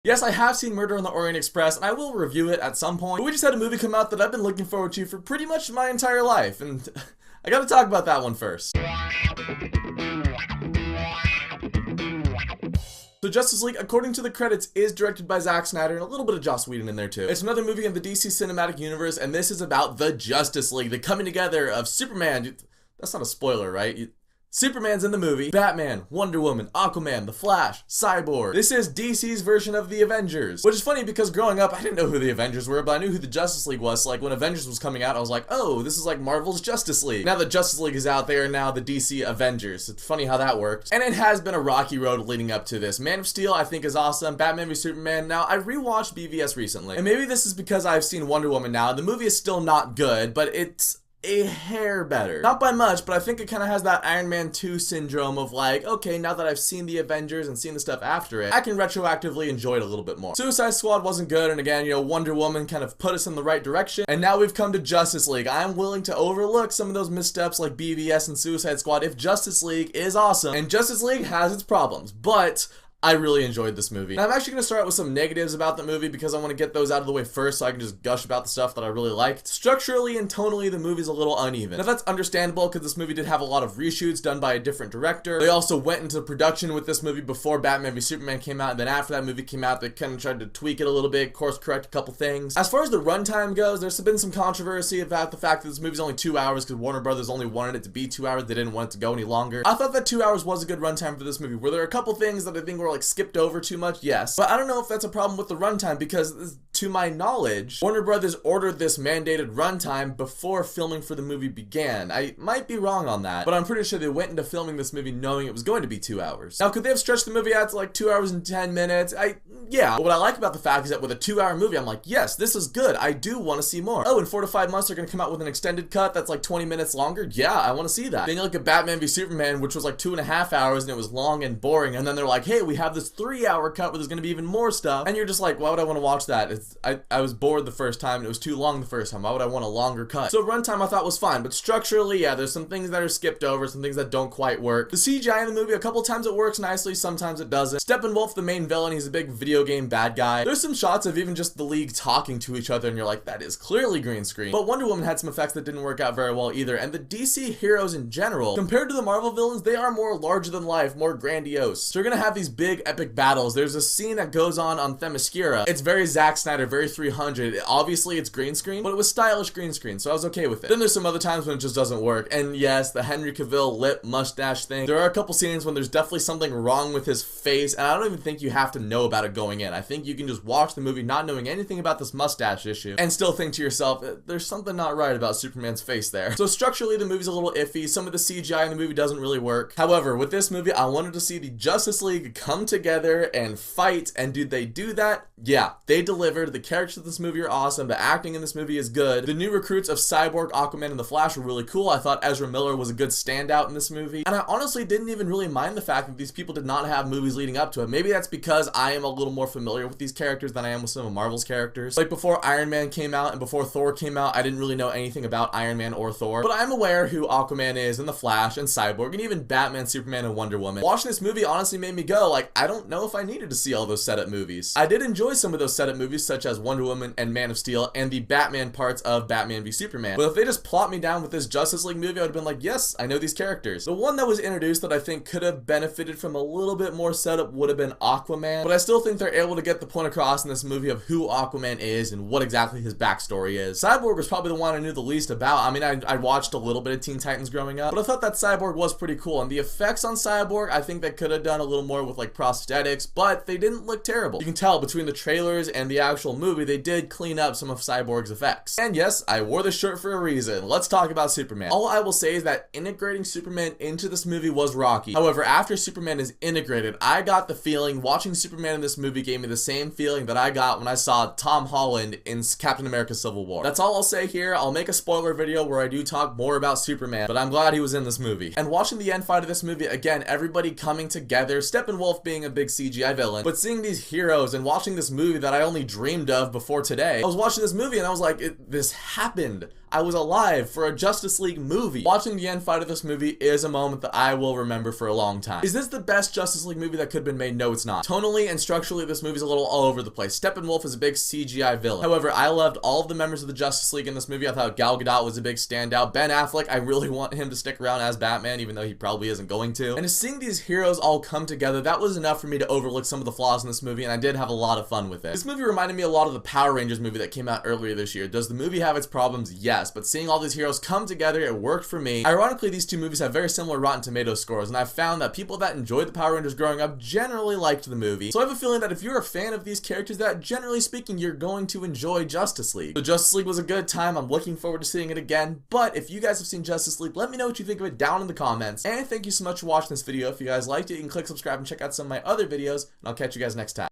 Yes, I have seen Murder on the Orient Express, and I will review it at some point, but we just had a movie come out that I've been looking forward to for pretty much my entire life, and I gotta talk about that one first. So Justice League, according to the credits, is directed by Zack Snyder and a little bit of Joss Whedon in there too. It's another movie in the DC Cinematic Universe, and this is about the Justice League, the coming together of Superman. That's not a spoiler, right? Superman's in the movie, Batman, Wonder Woman, Aquaman, The Flash, Cyborg. This is DC's version of the Avengers. Which is funny because growing up, I didn't know who the Avengers were, but I knew who the Justice League was. So like when Avengers was coming out, I was like, oh, this is like Marvel's Justice League. Now that Justice League is out, they are now the DC Avengers. It's funny how that worked. And it has been a rocky road leading up to this. Man of Steel, I think, is awesome. Batman v Superman. Now, I rewatched BVS recently. And maybe this is because I've seen Wonder Woman now. The movie is still not good, but it's a hair better. Not by much, but I think it kind of has that Iron Man 2 syndrome of like, okay, now that I've seen the Avengers and seen the stuff after it, I can retroactively enjoy it a little bit more. Suicide Squad wasn't good, and again, you know, Wonder Woman kind of put us in the right direction, and now we've come to Justice League. I'm willing to overlook some of those missteps like BVS and Suicide Squad if Justice League is awesome, and Justice League has its problems, but I really enjoyed this movie. Now, I'm actually going to start with some negatives about the movie because I want to get those out of the way first so I can just gush about the stuff that I really liked. Structurally and tonally, the movie's a little uneven. Now, that's understandable because this movie did have a lot of reshoots done by a different director. They also went into production with this movie before Batman v Superman came out, and then after that movie came out, they kind of tried to tweak it a little bit, course correct a couple things. As far as the runtime goes, there's been some controversy about the fact that this movie's only 2 hours because Warner Brothers only wanted it to be 2 hours. They didn't want it to go any longer. I thought that 2 hours was a good runtime for this movie. Were there a couple things that I think were like skipped over too much? Yes. But I don't know if that's a problem with the runtime because, to my knowledge, Warner Brothers ordered this mandated runtime before filming for the movie began. I might be wrong on that, but I'm pretty sure they went into filming this movie knowing it was going to be 2 hours. Now, could they have stretched the movie out to like 2 hours and 10 minutes? Yeah. But what I like about the fact is that with a 2 hour movie, I'm like, yes, this is good. I do want to see more. Oh, in 4 to 5 months, they're going to come out with an extended cut that's like 20 minutes longer. Yeah, I want to see that. Then you look at Batman v Superman, which was like 2.5 hours and it was long and boring. And then they're like, hey, we have this 3 hour cut where there's going to be even more stuff. And you're just like, why would I want to watch that? I was bored the first time and it was too long the first time. Why would I want a longer cut? So runtime I thought was fine, but structurally, yeah, there's some things that are skipped over, some things that don't quite work. The CGI in the movie, a couple times it works nicely, sometimes it doesn't. Steppenwolf, the main villain, he's a big video game bad guy. There's some shots of even just the League talking to each other and you're like, that is clearly green screen. But Wonder Woman had some effects that didn't work out very well either, and the DC heroes in general, compared to the Marvel villains, they are more larger than life, more grandiose. So you're gonna have these big epic battles. There's a scene that goes on Themyscira. It's very Zack Snyder, very 300. Obviously it's green screen, but it was stylish green screen, so I was okay with it. Then there's some other times when it just doesn't work, and yes, the Henry Cavill lip mustache thing. There are a couple scenes when there's definitely something wrong with his face, and I don't even think you have to know about it going in. I think you can just watch the movie not knowing anything about this mustache issue and still think to yourself, there's something not right about Superman's face there. So structurally, the movie's a little iffy. Some of the CGI in the movie doesn't really work. However, with this movie, I wanted to see the Justice League come together and fight, and did they do that? Yeah, they delivered. The characters of this movie are awesome. The acting in this movie is good. The new recruits of Cyborg, Aquaman, and The Flash were really cool. I thought Ezra Miller was a good standout in this movie, and I honestly didn't even really mind the fact that these people did not have movies leading up to it. Maybe that's because I am a little more familiar with these characters than I am with some of Marvel's characters. Like before Iron Man came out and before Thor came out, I didn't really know anything about Iron Man or Thor, but I'm aware who Aquaman is and The Flash and Cyborg and even Batman, Superman, and Wonder Woman. Watching this movie honestly made me go, like, I don't know if I needed to see all those setup movies. I did enjoy some of those setup movies such as Wonder Woman and Man of Steel and the Batman parts of Batman v Superman, but if they just plopped me down with this Justice League movie, I would have been like, yes, I know these characters. The one that was introduced that I think could have benefited from a little bit more setup would have been Aquaman, but I still think they're able to get the point across in this movie of who Aquaman is and what exactly his backstory is. Cyborg was probably the one I knew the least about. I mean, I watched a little bit of Teen Titans growing up, but I thought that Cyborg was pretty cool, and the effects on Cyborg, I think they could have done a little more with like prosthetics, but they didn't look terrible. You can tell between the trailers and the actual movie, they did clean up some of Cyborg's effects. And yes, I wore this shirt for a reason. Let's talk about Superman. All I will say is that integrating Superman into this movie was rocky. However, after Superman is integrated, I got the feeling watching Superman in this movie gave me the same feeling that I got when I saw Tom Holland in Captain America Civil War. That's all I'll say here. I'll make a spoiler video where I do talk more about Superman, but I'm glad he was in this movie. And watching the end fight of this movie, again, everybody coming together, Steppenwolf being a big CGI villain, but seeing these heroes and watching this movie that I only dreamed of before today. I was watching this movie and I was like, this happened. I was alive for a Justice League movie. Watching the end fight of this movie is a moment that I will remember for a long time. Is this the best Justice League movie that could have been made? No, it's not. Tonally and structurally, admittedly, this movie's a little all over the place. Steppenwolf is a big CGI villain. However, I loved all of the members of the Justice League in this movie. I thought Gal Gadot was a big standout. Ben Affleck, I really want him to stick around as Batman, even though he probably isn't going to. And seeing these heroes all come together, that was enough for me to overlook some of the flaws in this movie, and I did have a lot of fun with it. This movie reminded me a lot of the Power Rangers movie that came out earlier this year. Does the movie have its problems? Yes, but seeing all these heroes come together, it worked for me. Ironically, these two movies have very similar Rotten Tomatoes scores, and I've found that people that enjoyed the Power Rangers growing up generally liked the movie. So I have a feeling that if you're a fan of these characters, that generally speaking, you're going to enjoy Justice League. So Justice League was a good time. I'm looking forward to seeing it again, but if you guys have seen Justice League, let me know what you think of it down in the comments. And thank you so much for watching this video. If you guys liked it, you can click subscribe and check out some of my other videos, and I'll catch you guys next time.